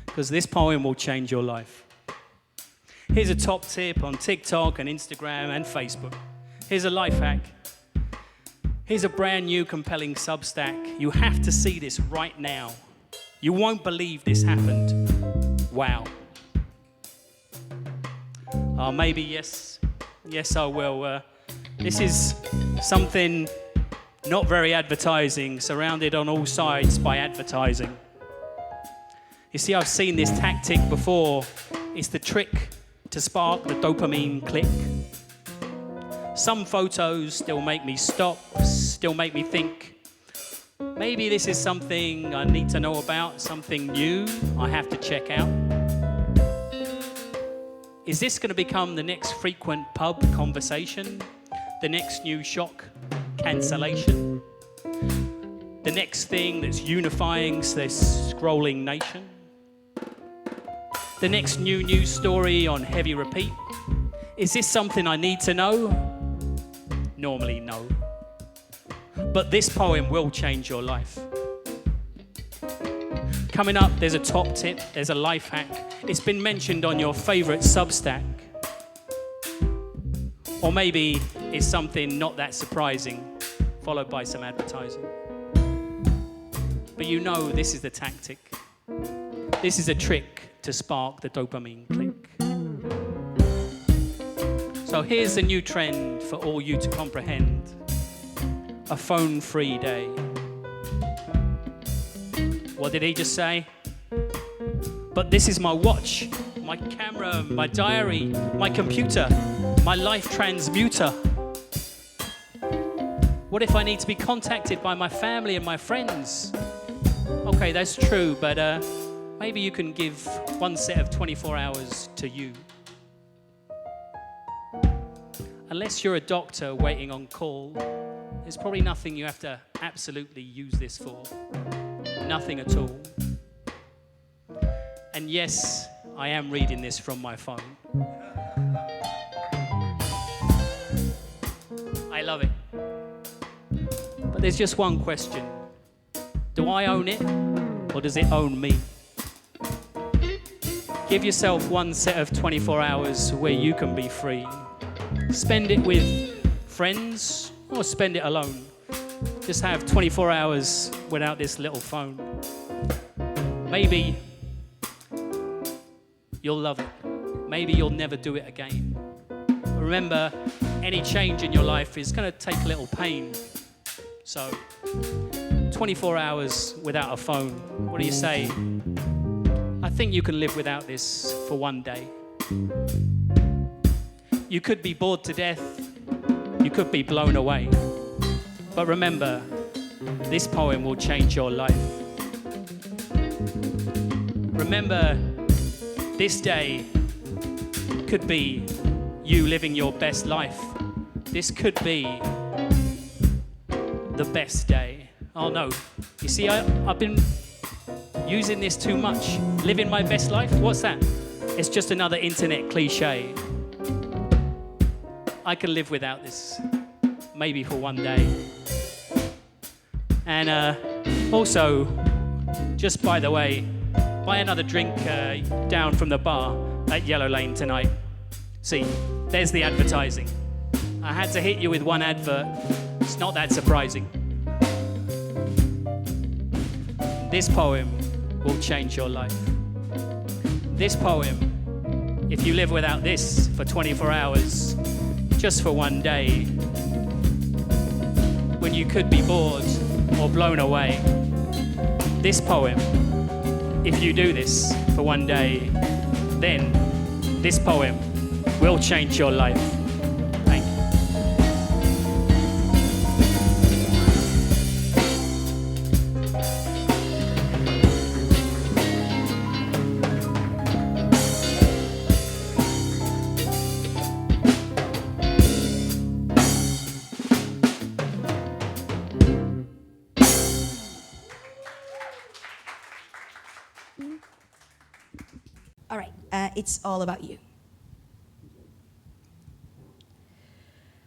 Because this poem will change your life. Here's a top tip on TikTok and Instagram and Facebook. Here's a life hack. Here's a brand new compelling Substack. You have to see this right now. You won't believe this happened. Wow. Maybe yes. Yes, I will. This is something not very advertising, surrounded on all sides by advertising. You see, I've seen this tactic before. It's the trick to spark the dopamine click. Some photos still make me stop, still make me think, maybe this is something I need to know about, something new I have to check out. Is this going to become the next frequent pub conversation? The next new shock cancellation? The next thing that's unifying this scrolling nation? The next new news story on heavy repeat? Is this something I need to know? Normally, no. But this poem will change your life. Coming up, there's a top tip, there's a life hack. It's been mentioned on your favorite Substack. Or maybe it's something not that surprising, followed by some advertising. But you know this is the tactic. This is a trick to spark the dopamine click. So here's a new trend for all you to comprehend. A phone-free day. What did he just say? But this is my watch, my camera, my diary, my computer, my life transmuter. What if I need to be contacted by my family and my friends? Okay, that's true, but maybe you can give one set of 24 hours to you. Unless you're a doctor waiting on call, there's probably nothing you have to absolutely use this for. Nothing at all. And yes, I am reading this from my phone. I love it. But there's just one question. Do I own it, or does it own me? Give yourself one set of 24 hours where you can be free. Spend it with friends, or spend it alone. Just have 24 hours without this little phone. Maybe you'll love it. Maybe you'll never do it again. But remember, any change in your life is going to take a little pain. So, 24 hours without a phone. What do you say? I think you can live without this for one day. You could be bored to death. You could be blown away. But remember, this poem will change your life. Remember, this day could be you living your best life. This could be the best day. Oh no, you see, I've been using this too much. Living my best life, what's that? It's just another internet cliche. I can live without this, maybe for one day. And also, just by the way, buy another drink down from the bar at Yellow Lane tonight. See, there's the advertising. I had to hit you with one advert. It's not that surprising. This poem will change your life. This poem, if you live without this for 24 hours, just for one day, when you could be bored or blown away, this poem, if you do this for one day, then this poem will change your life. Thank you. All right, it's all about you.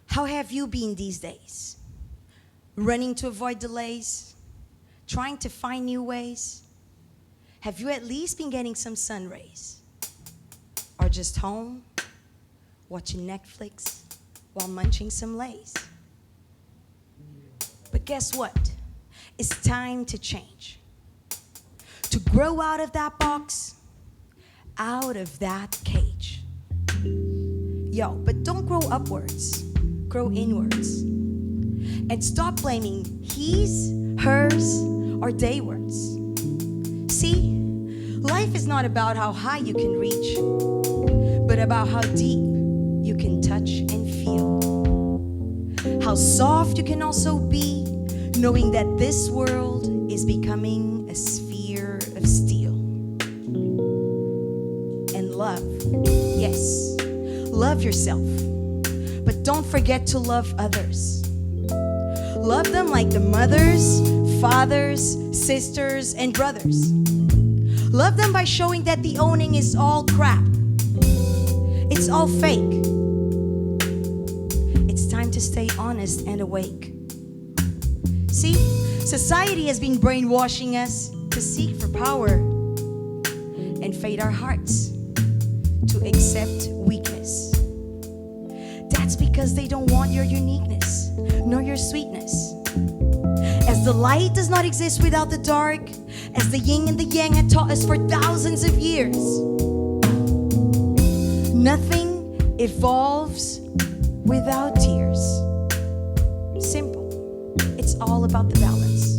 How have you been these days? Running to avoid delays? Trying to find new ways? Have you at least been getting some sun rays? Or just home, watching Netflix while munching some Lays? But guess what? It's time to change. To grow out of that box, out of that cage. Yo, but don't grow upwards, grow inwards. And stop blaming he's, hers, or they words. See, life is not about how high you can reach, but about how deep you can touch and feel. How soft you can also be, knowing that this world is becoming a sphere of steel. And love, yes, love yourself, but don't forget to love others. Love them like the mothers, fathers, sisters, and brothers. Love them by showing that the owning is all crap. It's all fake. It's time to stay honest and awake. See, society has been brainwashing us to seek for power and fade our hearts to accept weakness. That's because they don't want your uniqueness, nor your sweetness. As the light does not exist without the dark, as the yin and the yang had taught us for thousands of years, nothing evolves without tears. Simple. It's all about the balance.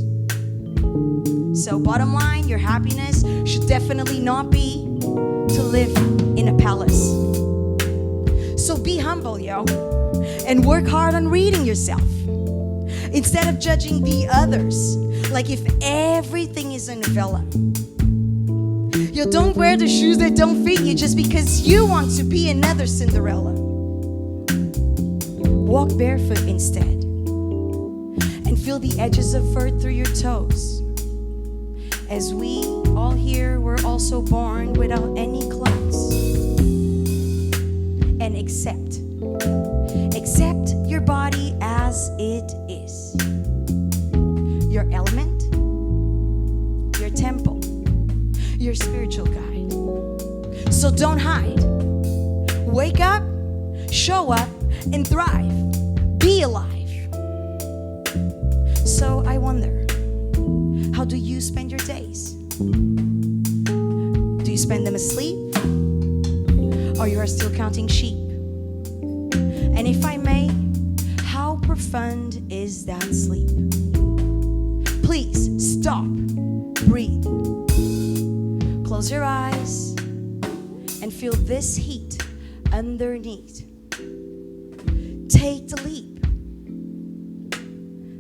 So bottom line, your happiness should definitely not be to live in a palace. So be humble, yo, and work hard on reading yourself. Instead of judging the others, like if everything is a novella. Yo, don't wear the shoes that don't fit you just because you want to be another Cinderella. Walk barefoot instead, and feel the edges of fur through your toes. As we all here were also born without any clothes. And accept your body as it is. Your element, your temple, your spiritual guide. So don't hide. Wake up, show up, and thrive. Be alive. So I wonder, how do you spend your days? Do you spend them asleep? Or you are still counting sheep? And if I may, how profound is that sleep? Please stop, breathe. Close your eyes and feel this heat underneath. Take the leap.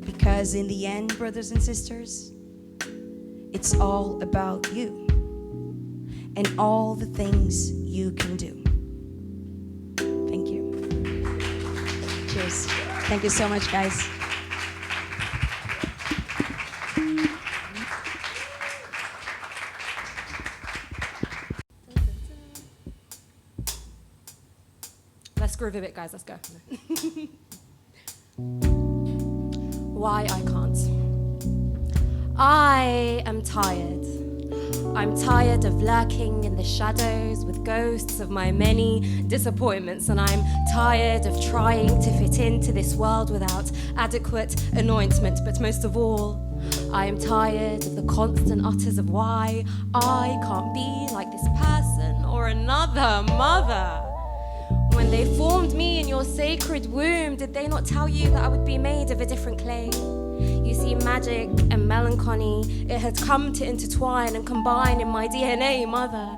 Because in the end, brothers and sisters, it's all about you and all the things you can do. Thank you. Cheers. Thank you so much, guys. Let's groove a bit, guys. Let's go. Why I can't. I am tired. I'm tired of lurking in the shadows with ghosts of my many disappointments, and I'm tired of trying to fit into this world without adequate anointment. But most of all, I am tired of the constant utters of why I can't be like this person or another mother. When they formed me in your sacred womb, did they not tell you that I would be made of a different clay? You see, magic and melancholy, it had come to intertwine and combine in my DNA, mother.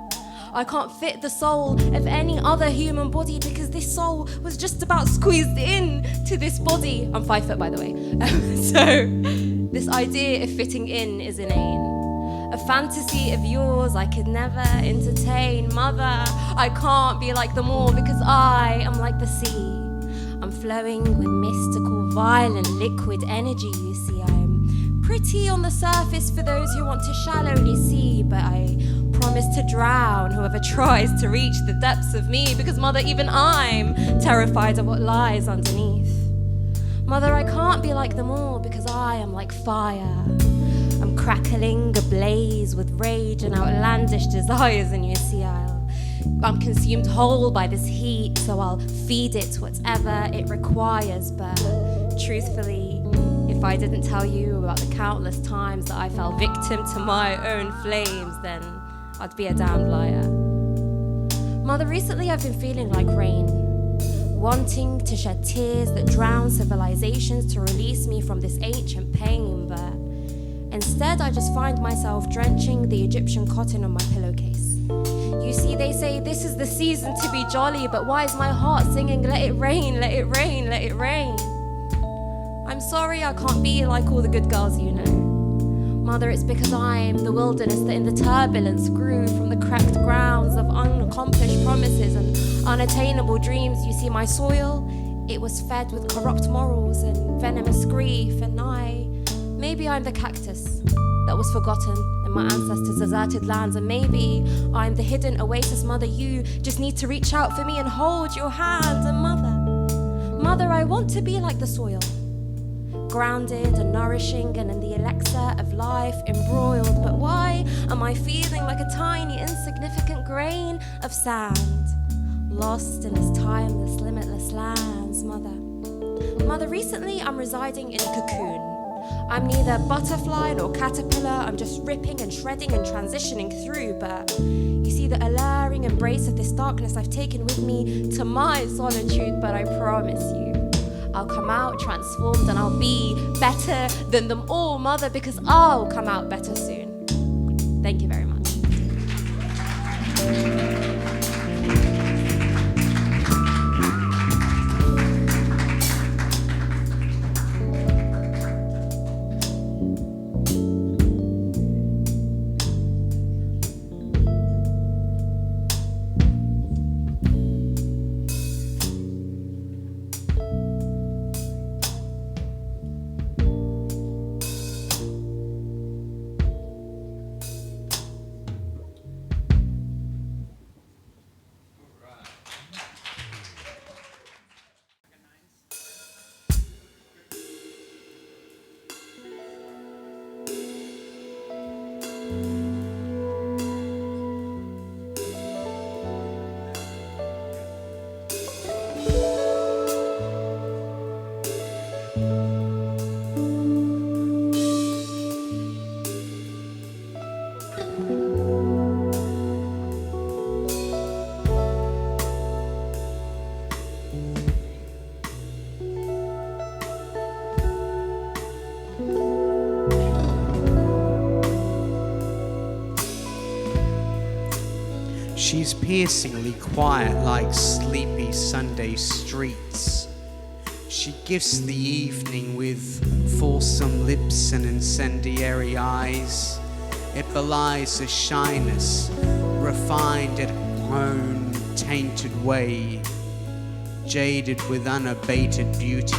I can't fit the soul of any other human body because this soul was just about squeezed in to this body. I'm 5 foot, by the way. So this idea of fitting in is inane. A fantasy of yours I could never entertain. Mother, I can't be like them all because I am like the sea. I'm flowing with mystical, violent, liquid energy, you see. I'm pretty on the surface for those who want to shallowly see, but I promise to drown whoever tries to reach the depths of me, because mother, even I'm terrified of what lies underneath. Mother, I can't be like them all because I am like fire. I'm crackling ablaze with rage and outlandish desires, and you see I'm consumed whole by this heat, so I'll feed it whatever it requires. But truthfully, if I didn't tell you about the countless times that I fell victim to my own flames, then I'd be a damned liar. Mother, recently I've been feeling like rain, wanting to shed tears that drown civilizations to release me from this ancient pain, but instead I just find myself drenching the Egyptian cotton on my pillowcase. You see, they say this is the season to be jolly, but why is my heart singing, let it rain, let it rain, let it rain? I'm sorry I can't be like all the good girls you know. Mother, it's because I'm the wilderness that in the turbulence grew from the cracked grounds of unaccomplished promises and unattainable dreams. You see, my soil, it was fed with corrupt morals and venomous grief, and maybe I'm the cactus that was forgotten in my ancestors' deserted lands, and maybe I'm the hidden oasis. Mother, you just need to reach out for me and hold your hand. And mother, I want to be like the soil, grounded and nourishing and in the elixir of life embroiled, but why am I feeling like a tiny insignificant grain of sand, lost in this timeless limitless lands? Mother, recently I'm residing in a cocoon. I'm neither butterfly nor caterpillar, I'm just ripping and shredding and transitioning through, but you see the alluring embrace of this darkness I've taken with me to my solitude, but I promise you, I'll come out transformed and I'll be better than them all, Mother, because I'll come out better soon. Thank you very much. She's piercingly quiet like sleepy Sunday streets. She gifts the evening with fulsome lips and incendiary eyes. It belies a shyness, refined at her own tainted way, jaded with unabated beauty.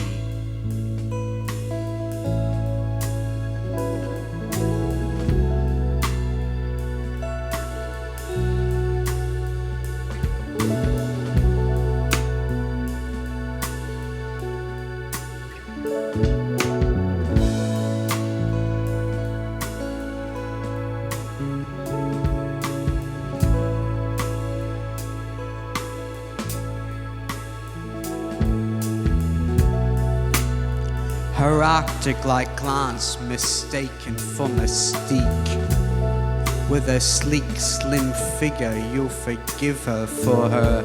Her Arctic-like glance mistaken for mystique. With her sleek, slim figure, you'll forgive her for her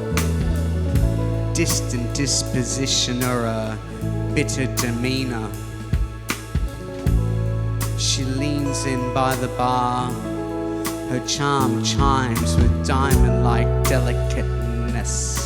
distant disposition or a bitter demeanor. She leans in by the bar. Her charm chimes with diamond-like delicateness.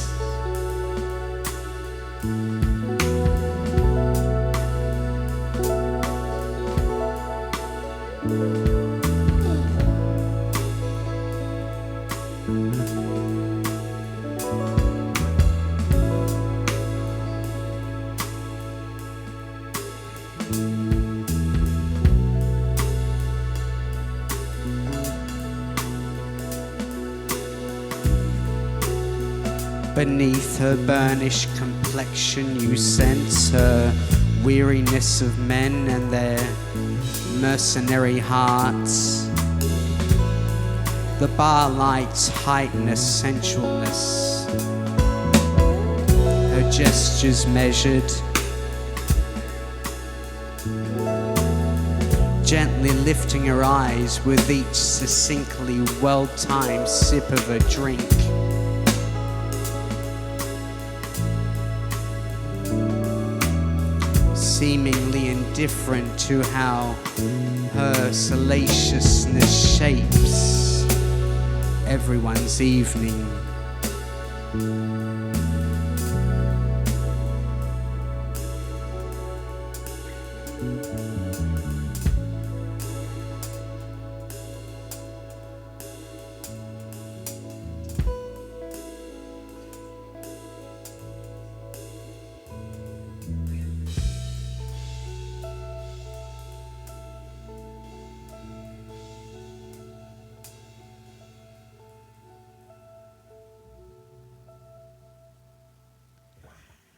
Beneath her burnished complexion you sense her weariness of men and their mercenary hearts. The bar lights heighten her sensualness, her gestures measured, gently lifting her eyes with each succinctly well-timed sip of a drink. Seemingly indifferent to how her salaciousness shapes everyone's evening.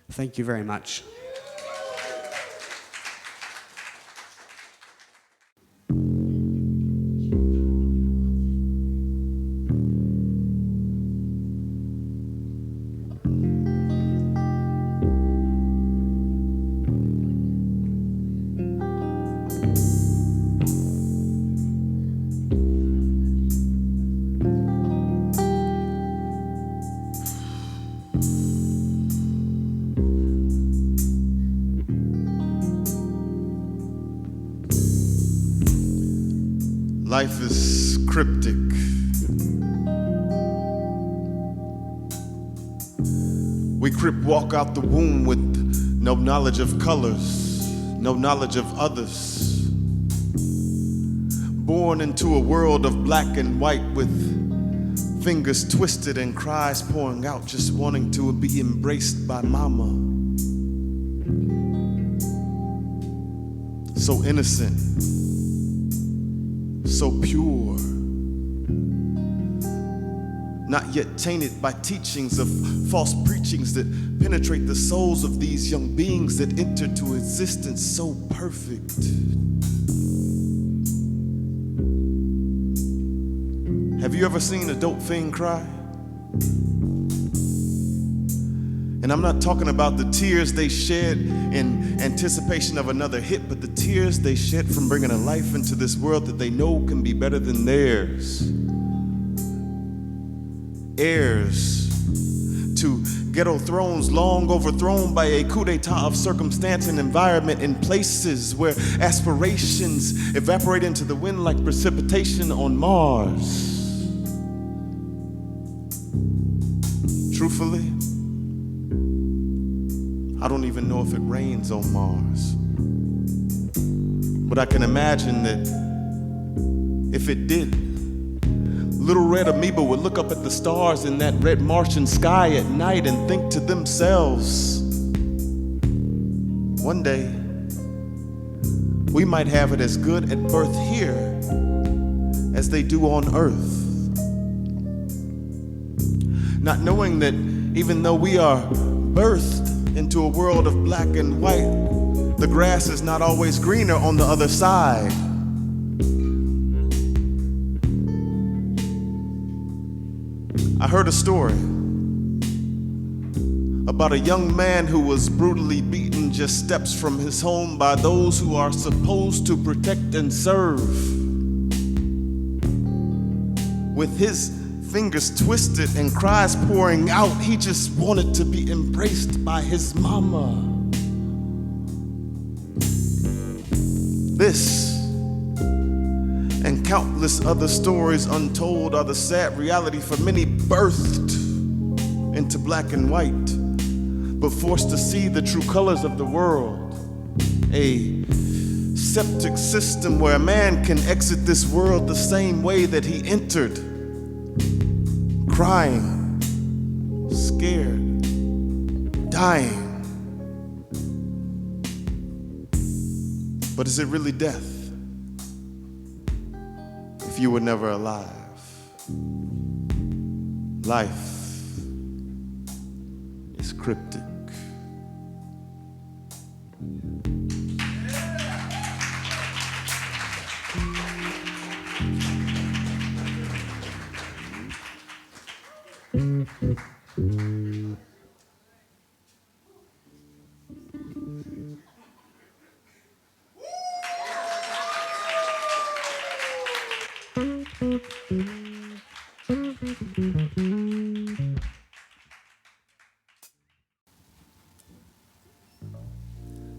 Thank you very much. Life is cryptic. We crip walk out the womb with no knowledge of colors, no knowledge of others. Born into a world of black and white with fingers twisted and cries pouring out, just wanting to be embraced by mama. So innocent, so pure, not yet tainted by teachings of false preachings that penetrate the souls of these young beings that enter to existence so perfect. Have you ever seen a dope fiend cry? And I'm not talking about the tears they shed in anticipation of another hit, but the tears they shed from bringing a life into this world that they know can be better than theirs. Heirs to ghetto thrones long overthrown by a coup d'etat of circumstance and environment in places where aspirations evaporate into the wind like precipitation on Mars. Truthfully, I don't even know if it rains on Mars. But I can imagine that if it did, little red amoeba would look up at the stars in that red Martian sky at night and think to themselves, one day, we might have it as good at birth here as they do on Earth. Not knowing that even though we are birthed into a world of black and white, the grass is not always greener on the other side. I heard a story about a young man who was brutally beaten just steps from his home by those who are supposed to protect and serve. With his fingers twisted and cries pouring out, he just wanted to be embraced by his mama. This and countless other stories untold are the sad reality for many birthed into black and white, but forced to see the true colors of the world. A septic system where a man can exit this world the same way that he entered. Crying, scared, dying. But is it really death if you were never alive? Life is cryptic.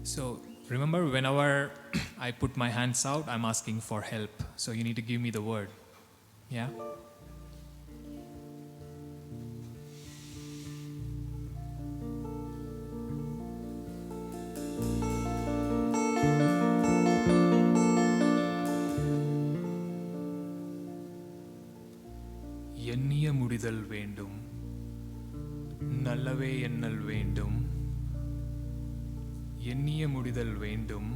So remember, whenever I put my hands out, I'm asking for help. So you need to give me the word. Yeah? எண்ணிய முடிதல் வேண்டும், நல்லவே எண்ணல் வேண்டும். எண்ணிய முடிதல் வேண்டும்,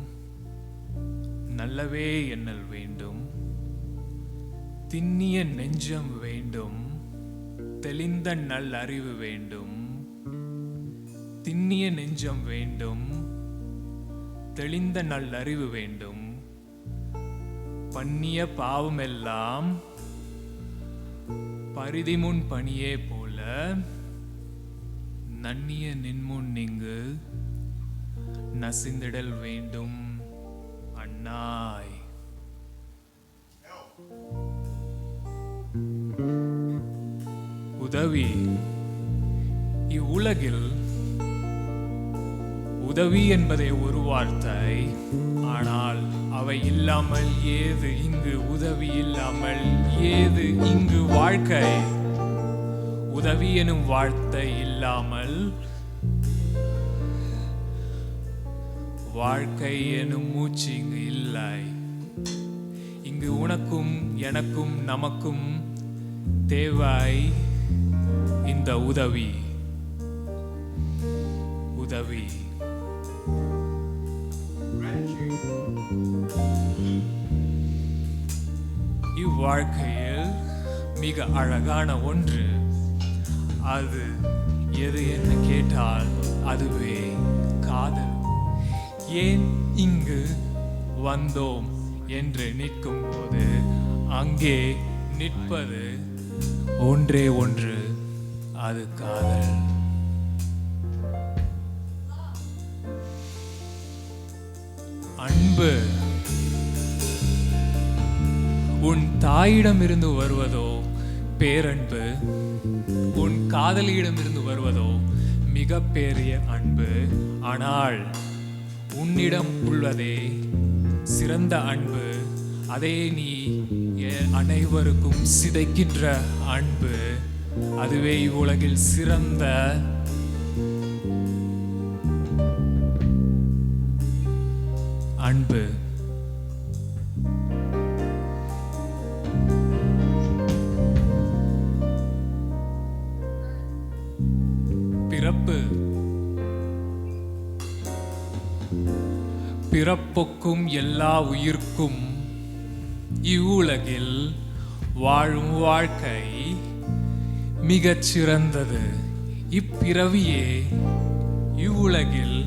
நல்லவே எண்ணல் வேண்டும். திண்ணிய நெஞ்சம் வேண்டும், தெளிந்த நல்லறிவு வேண்டும். திண்ணிய நெஞ்சம் வேண்டும், தெளிந்த நல்லறிவு வேண்டும். பண்ணிய பாவமெல்லாம் பரிதிமுன் பணியே போல நன்னிய நின்முன் நீங்கு நசிந்திடல் வேண்டும் அண்ணாய். உதவி. இவ்வுலகில் உதவி என்பதே ஒரு வார்த்தை, ஆனால் அவை இல்லாமல் ஏது இங்கு உதவி, இல்லாமல் ஏது இங்கு வாழ்க்கை. உதவி எனும் வார்த்தை இல்லாமல் வாழ்க்கை எனும் மூச்சு இங்கு இல்லை. இங்கு உனக்கும் எனக்கும் நமக்கும் தேவை இந்த உதவி. உதவி. இவ்வாழ்க்கையில் மிக அழகான ஒன்று, அது எது என்று கேட்டால் அதுவே காதல். ஏன் இங்கு வந்தோம் என்று நிற்கும் போது அங்கே நிற்பது ஒன்றே ஒன்று, அது காதல். அன்பு உன் தாயிடமிருந்து வருவதோ பேரன்பு, உன் காதலியிடமிருந்து வருவதோ மிக பெரிய அன்பு. ஆனால் உன்னிடம் உள்ளதே சிறந்த அன்பு. அதே நீ அனைவருக்கும் சிதைக்கின்ற அன்பு. அதுவே இவ்வுலகில் சிறந்த அன்பு. பிறப்பு. பிறப்புக்கும் எல்லா உயிர்க்கும் இவ்வுலகில் வாழும் வாழ்க்கை மிகச் சிறந்தது. இப்பிறவியே இவ்வுலகில்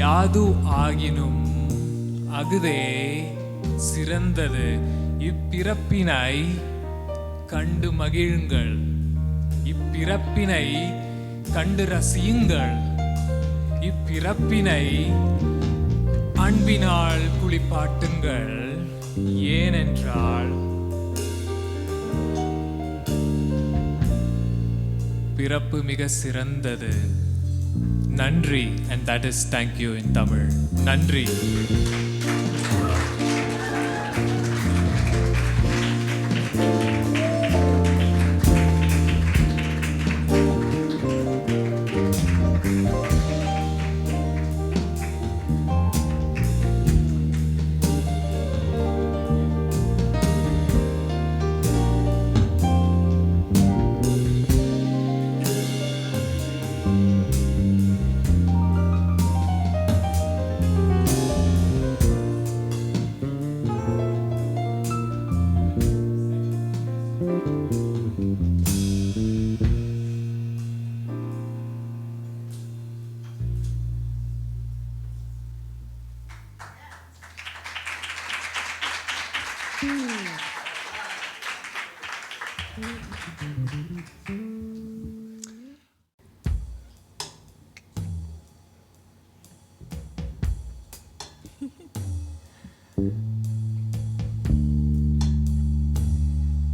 யாது ஆகினும் அகுதே சிறந்தது. இப்பிறப்பினை கண்டு மகிழுங்கள், இப்பிறப்பினை கண்டு ரசியுங்கள். இப்பிறப்பினை அன்பினால் குளிப்பாட்டுங்கள். ஏனென்றால் பிறப்பு மிக சிறந்தது. நன்றி. And that is thank you in Tamil. நன்றி.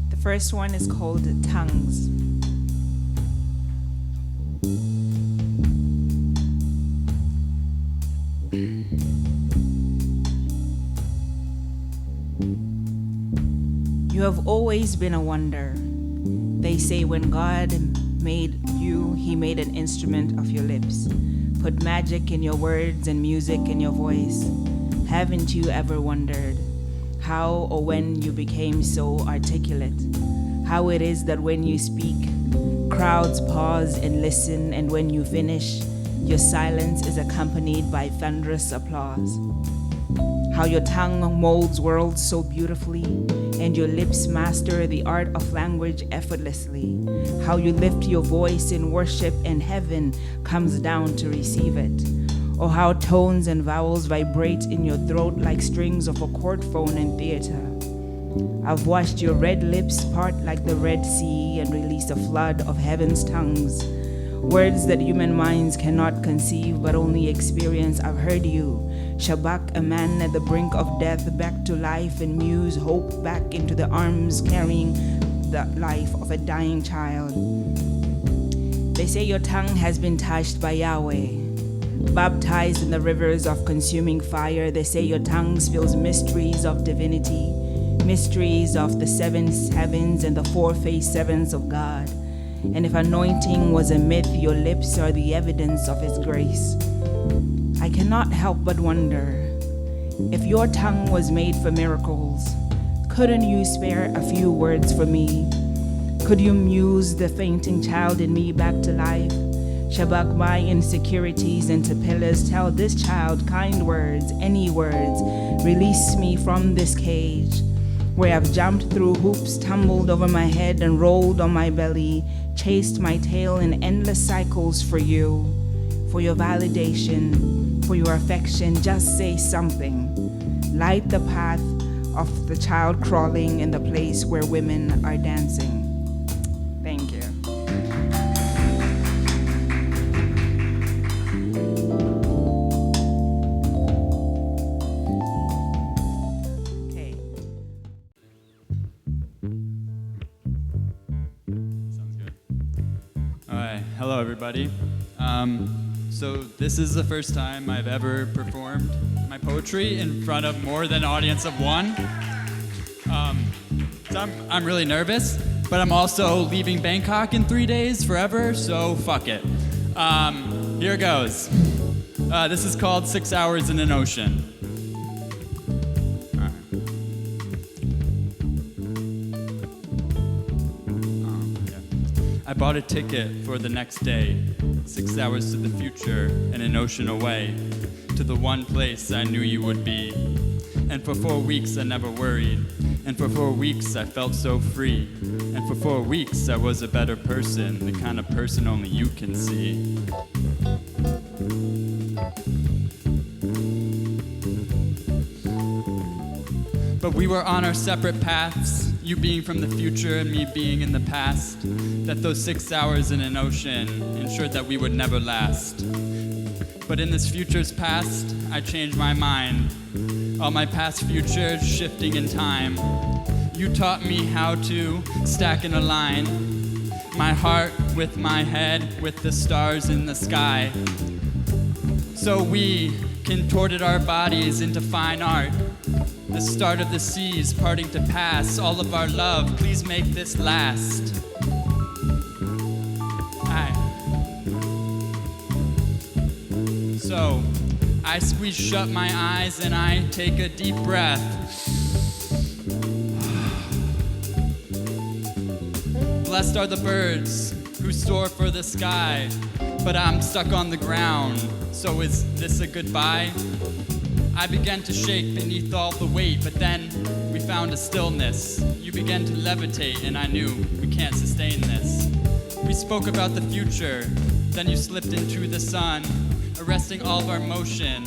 The first one is called Tongues. You have always been a wonder. They say when God made you, he made an instrument of your lips, put magic in your words and music in your voice. Haven't you ever wondered how or when you became so articulate? How it is that when you speak, crowds pause and listen, and when you finish, your silence is accompanied by thunderous applause. How your tongue molds worlds so beautifully, and your lips master the art of language effortlessly. How you lift your voice in worship and heaven comes down to receive it. Or how tones and vowels vibrate in your throat like strings of a court phone in theater. I've watched your red lips part like the Red Sea and release a flood of heaven's tongues. Words that human minds cannot conceive but only experience. I've heard you shabak a man at the brink of death back to life and muse hope back into the arms carrying the life of a dying child. They say your tongue has been touched by Yahweh, baptized in the rivers of consuming fire. They say your tongue spills mysteries of divinity, mysteries of the seven heavens and the four-faced sevens of God. And if anointing was a myth, your lips are the evidence of his grace. I cannot help but wonder, if your tongue was made for miracles, couldn't you spare a few words for me? Could you muse the fainting child in me back to life? Shabak my insecurities into pillars. Tell this child kind words, any words. Release me from this cage, where I've jumped through hoops, tumbled over my head and rolled on my belly, chased my tail in endless cycles for you, for your validation, for your affection. Just say something. Light the path of the child crawling in the place where women are dancing. Thank you. Okay. Sounds good. All right, hello everybody. So this is the first time I've ever performed my poetry in front of more than an audience of one. So I'm really nervous, but I'm also leaving Bangkok in 3 days forever, so fuck it. Here goes. This is called 6 Hours in an Ocean. I bought a ticket for the next day, 6 hours to the future and an ocean away, to the one place I knew you would be. And for 4 weeks I never worried, and for 4 weeks I felt so free. And for 4 weeks I was a better person, the kind of person only you can see. But we were on our separate paths, you being from the future and me being in the past, that those 6 hours in an ocean ensured that we would never last. But in this future's past, I changed my mind. All my past futures shifting in time. You taught me how to stack in a line, my heart with my head, with the stars in the sky. So we contorted our bodies into fine art. The start of the seas parting to pass. All of our love, please make this last. So I squeeze shut my eyes and I take a deep breath. Blessed are the birds who soar for the sky, but I'm stuck on the ground. So is this a goodbye? I began to shake beneath all the weight, but then we found a stillness. You began to levitate, and I knew we can't sustain this. We spoke about the future, then you slipped into the sun, arresting all of our motion.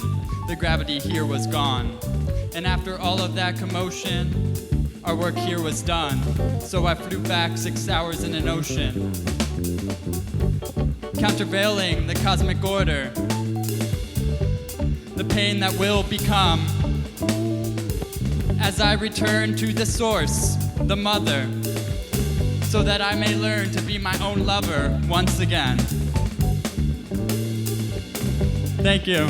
The gravity here was gone. And after all of that commotion, our work here was done. So I flew back 6 hours in an ocean, countervailing the cosmic order, the pain that will become, as I return to the source, the mother, so that I may learn to be my own lover once again. Thank you.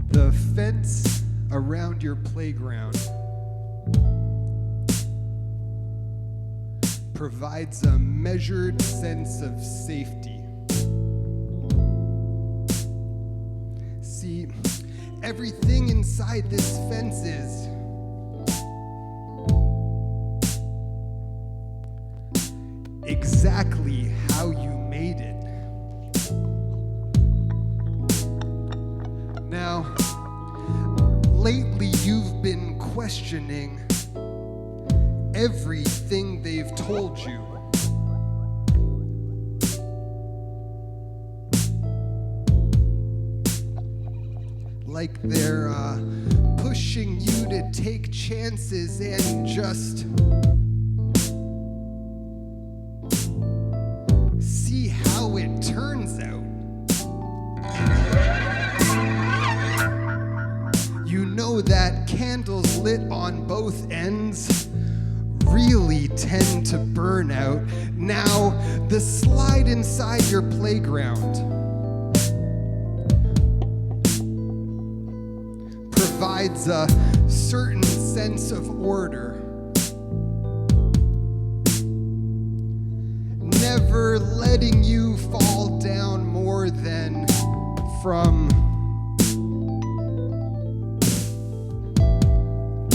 The fence around your playground provides a measured sense of safety. See, everything inside this fence is exactly how you made it. Now, lately you've been questioning everything they've told you. Like they're pushing you to take chances and just see how it turns out. You know that candles lit on both ends really tend to burn out. Now, the slide inside your playground provides a certain sense of order, never letting you fall down more than from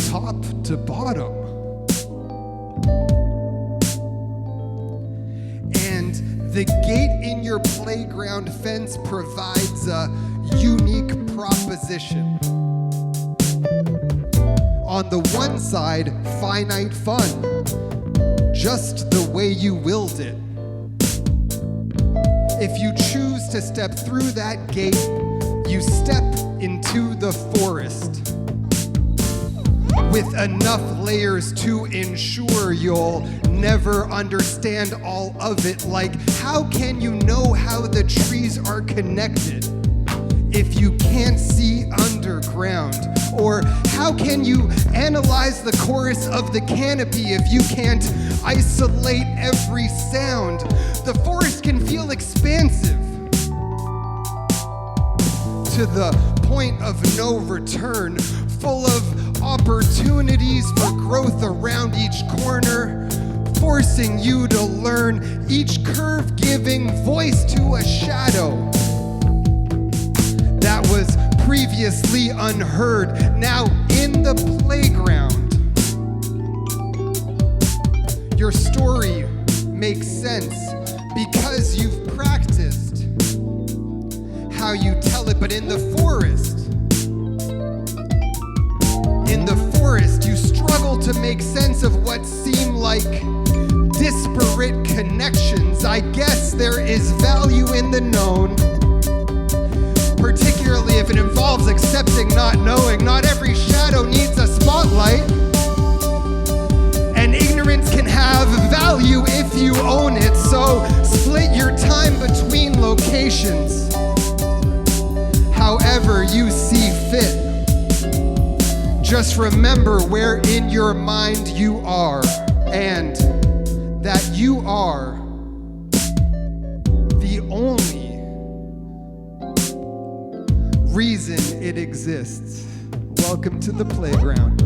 top to bottom. And the gate in your playground fence provides a unique proposition. On the one side, finite fun, just the way you willed it. If you choose to step through that gate, you step into the forest with enough layers to ensure you'll never understand all of it. Like, how can you know how the trees are connected if you can't see underground? Or how can you analyze the chorus of the canopy if you can't isolate every sound? The forest can feel expansive to the point of no return, full of opportunities for growth around each corner, forcing you to learn, each curve giving voice to a shadow that was previously unheard, now in the playground. Your story makes sense because you've practiced how you tell it, but in the forest, you struggle to make sense of what seem like disparate connections. I guess there is value in the known, particularly if it involves accepting not knowing. Not every shadow needs a spotlight, and ignorance can have value if you own it. So split your time between locations however you see fit. Just remember where in your mind you are, and that you are the only reason it exists. Welcome to the playground.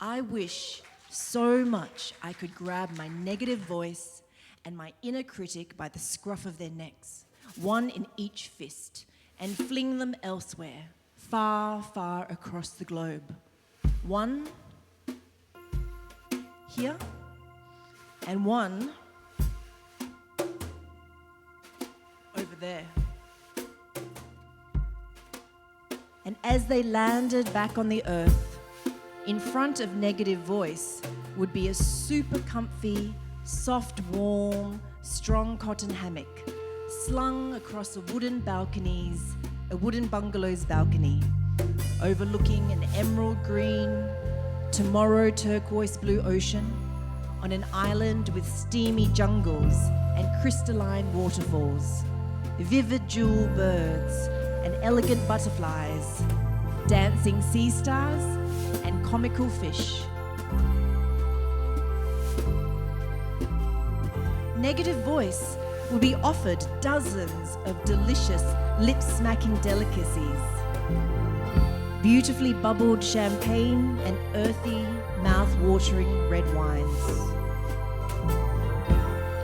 I wish so much I could grab my negative voice and my inner critic by the scruff of their necks, one in each fist, and fling them elsewhere, far, far across the globe. One here, and one over there. And as they landed back on the earth, in front of negative voice would be a super comfy, soft, warm, strong cotton hammock slung across a wooden bungalow's balcony, overlooking an emerald green, tomorrow turquoise blue ocean on an island with steamy jungles and crystalline waterfalls, vivid jewel birds and elegant butterflies, dancing sea stars and comical fish. Negative voice will be offered dozens of delicious lip-smacking delicacies, beautifully bubbled champagne and earthy, mouth-watering red wines.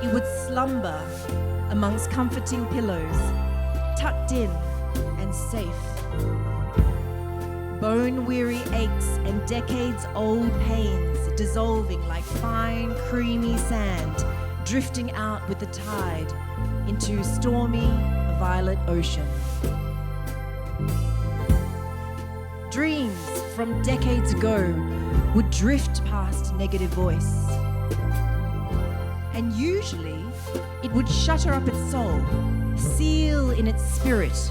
He would slumber amongst comforting pillows, tucked in and safe. Bone-weary aches and decades-old pains dissolving like fine, creamy sand, drifting out with the tide into stormy, violet ocean. Dreams from decades ago would drift past negative voice. And usually, it would shutter up its soul, seal in its spirit,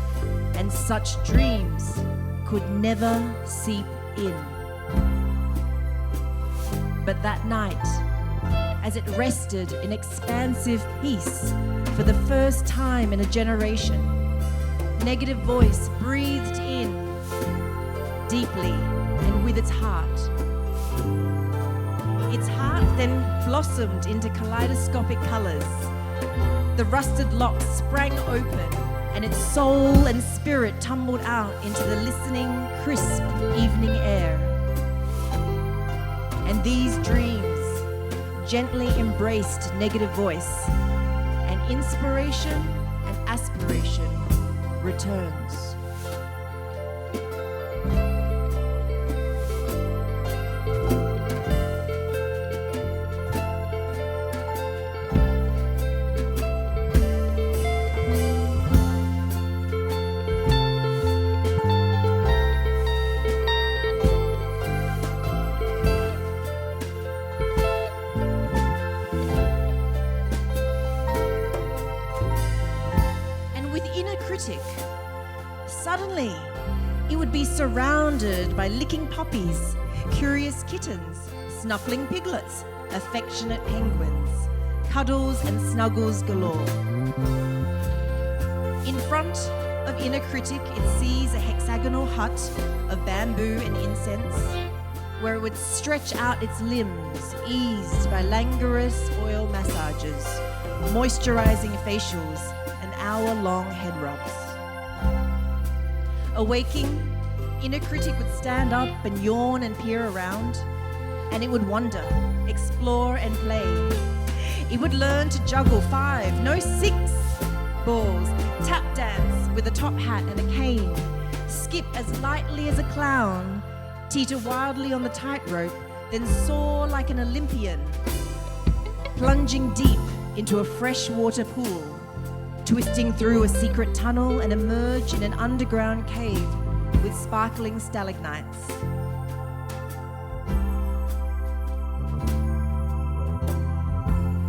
and such dreams could never seep in. But that night, as it rested in expansive peace for the first time in a generation, negative voice breathed in deeply and with its heart. Its heart then blossomed into kaleidoscopic colors. The rusted locks sprang open, and its soul and spirit tumbled out into the listening, crisp evening air. And these dreams gently embraced negative voice, and inspiration and aspiration returns. Suddenly, it would be surrounded by licking puppies, curious kittens, snuffling piglets, affectionate penguins, cuddles and snuggles galore. In front of inner critic, it sees a hexagonal hut of bamboo and incense, where it would stretch out its limbs, eased by languorous oil massages, moisturizing facials, and hour-long head rubs. Awaking, inner critic would stand up and yawn and peer around, and it would wander, explore and play. It would learn to juggle 5, no 6 balls, tap dance with a top hat and a cane, skip as lightly as a clown, teeter wildly on the tightrope, then soar like an Olympian, plunging deep into a freshwater pool, twisting through a secret tunnel and emerge in an underground cave with sparkling stalagmites.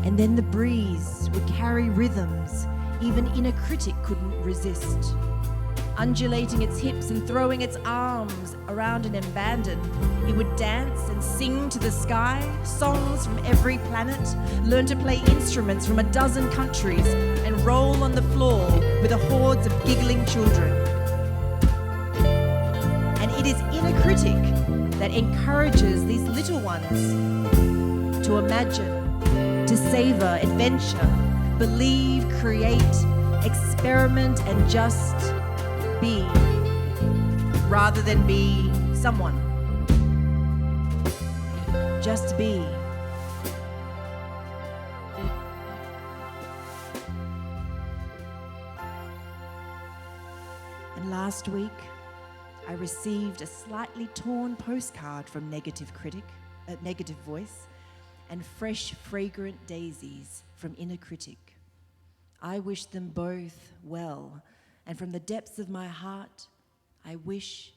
And then the breeze would carry rhythms even inner critic couldn't resist. Undulating its hips and throwing its arms around an abandon, it would dance and sing to the sky, songs from every planet, learn to play instruments from a dozen countries, and roll on the floor with the hordes of giggling children. And it is inner critic that encourages these little ones to imagine, to savor adventure, believe, create, experiment, and just be, rather than be someone. Just be. And last week, I received a slightly torn postcard from Negative Voice, and fresh, fragrant daisies from Inner Critic. I wish them both well, and from the depths of my heart, I wish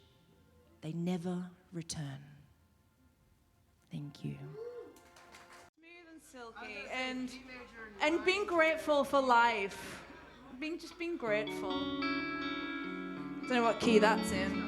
they never return. Thank you. Smooth and silky, and being grateful for life. Being grateful. Don't know what key that's in.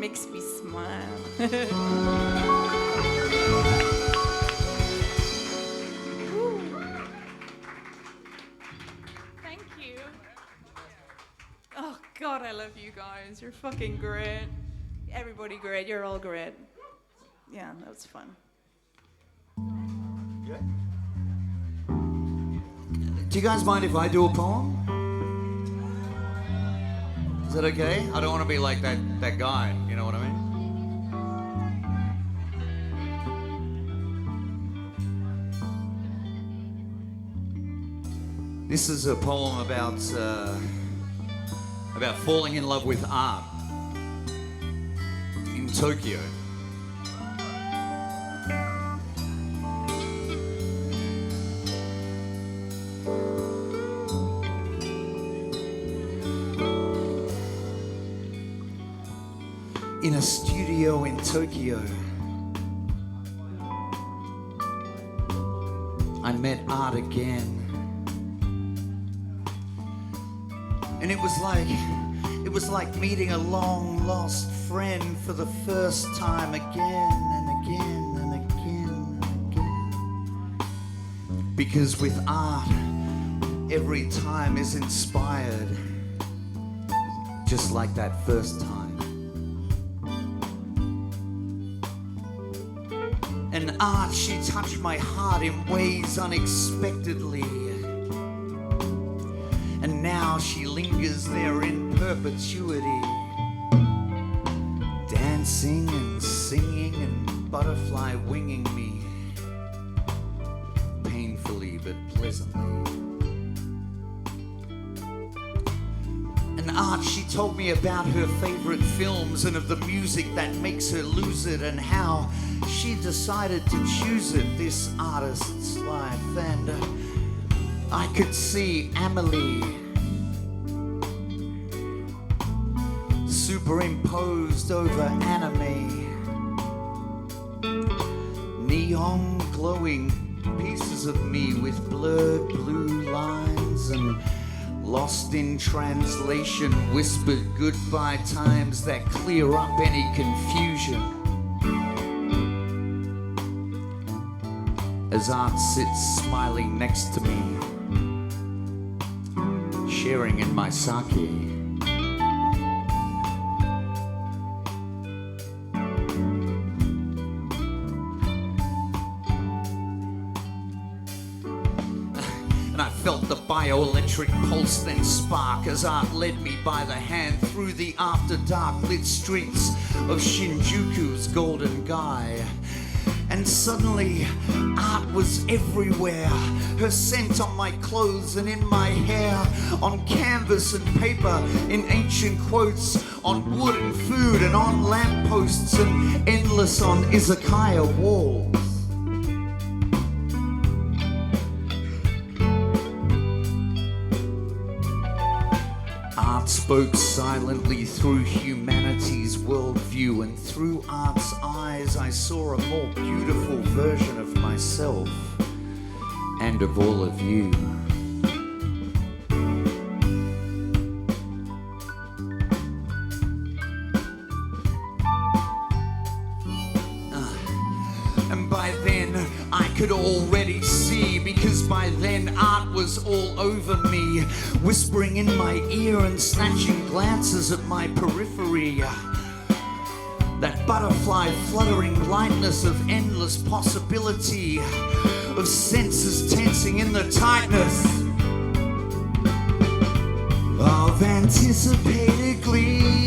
makes me smile. Thank you. Oh God, I love you guys. You're fucking great. Everybody great. You're all great. Yeah, that was fun. Do you guys mind if I do a poem? Is that okay? I don't want to be like that guy, you know what I mean? This is a poem about falling in love with art in Tokyo. In a studio in Tokyo, I met art again. And it was like meeting a long lost friend for the first time again and again and again and again. Because with art, every time is inspired, just like that first time. And art, she touched my heart in ways unexpectedly. And now she lingers there in perpetuity, dancing and singing and butterfly winging me, painfully but pleasantly. And art, she told me about her favorite films and of the music that makes her lose it, and how she decided to choose it, this artist's life. And I could see Amelie superimposed over anime, neon glowing pieces of me with blurred blue lines and lost in translation whispered goodbye times that clear up any confusion. As art sits smiling next to me, sharing in my sake. And I felt the bioelectric pulse then spark as art led me by the hand through the after dark lit streets of Shinjuku's Golden Guy. And suddenly, art was everywhere. Her scent on my clothes and in my hair, on canvas and paper, in ancient quotes, on wood and food, and on lampposts, and endless on izakaya walls. Art spoke silently through humanity's worldview, and through art's eyes I saw a more beautiful version of myself and of all of you. And by then I could already see, because by then art was all over me, whispering in my ear and snatching glances at my periphery. That butterfly fluttering lightness of endless possibility, of senses tensing in the tightness of anticipated glee.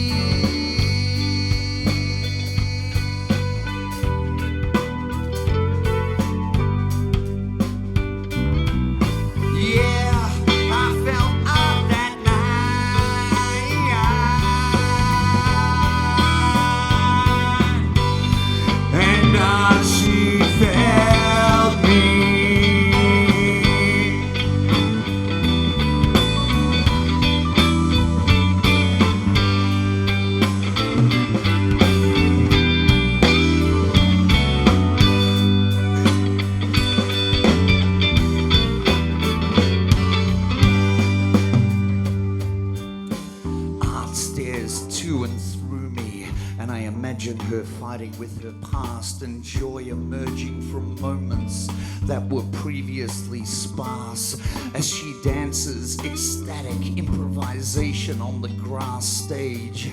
me, and I imagine her fighting with her past and joy emerging from moments that were previously sparse as she dances ecstatic improvisation on the grass stage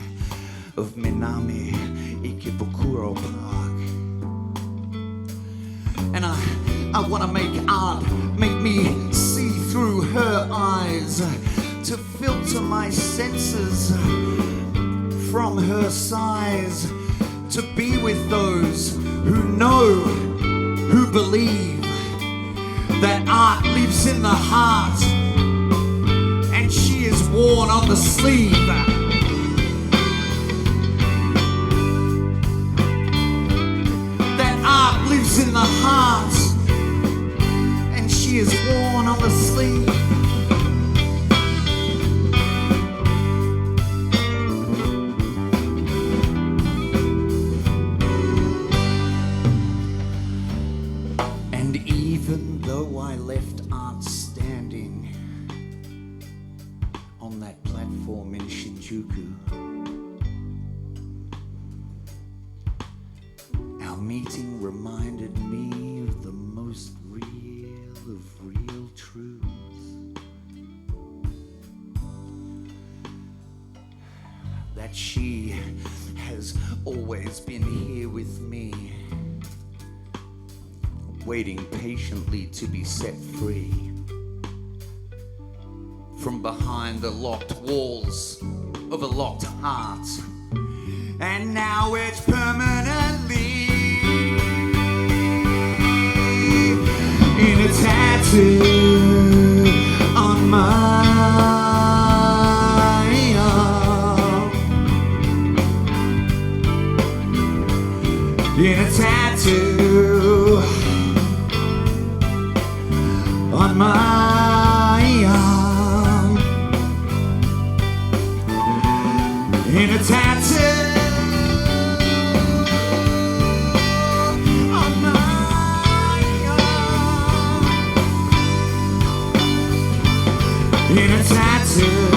of Minami Ikebukuro Park. And I want to make art make me see through her eyes, to filter my senses from her size, to be with those who know, who believe that art lives in the heart and she is worn on the sleeve. That art lives in the heart and she is worn on the sleeve. Even though I left art standing on that platform in Shinjuku, our meeting reminded me of the most real of real truths. That she has always been here with me, waiting patiently to be set free from behind the locked walls of a locked heart. And now it's permanently in a tattoo on my arm. In a tattoo on my arm. In a tattoo on my arm. In a tattoo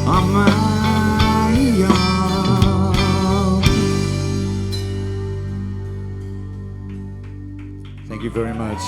on my arm. Thank you very much.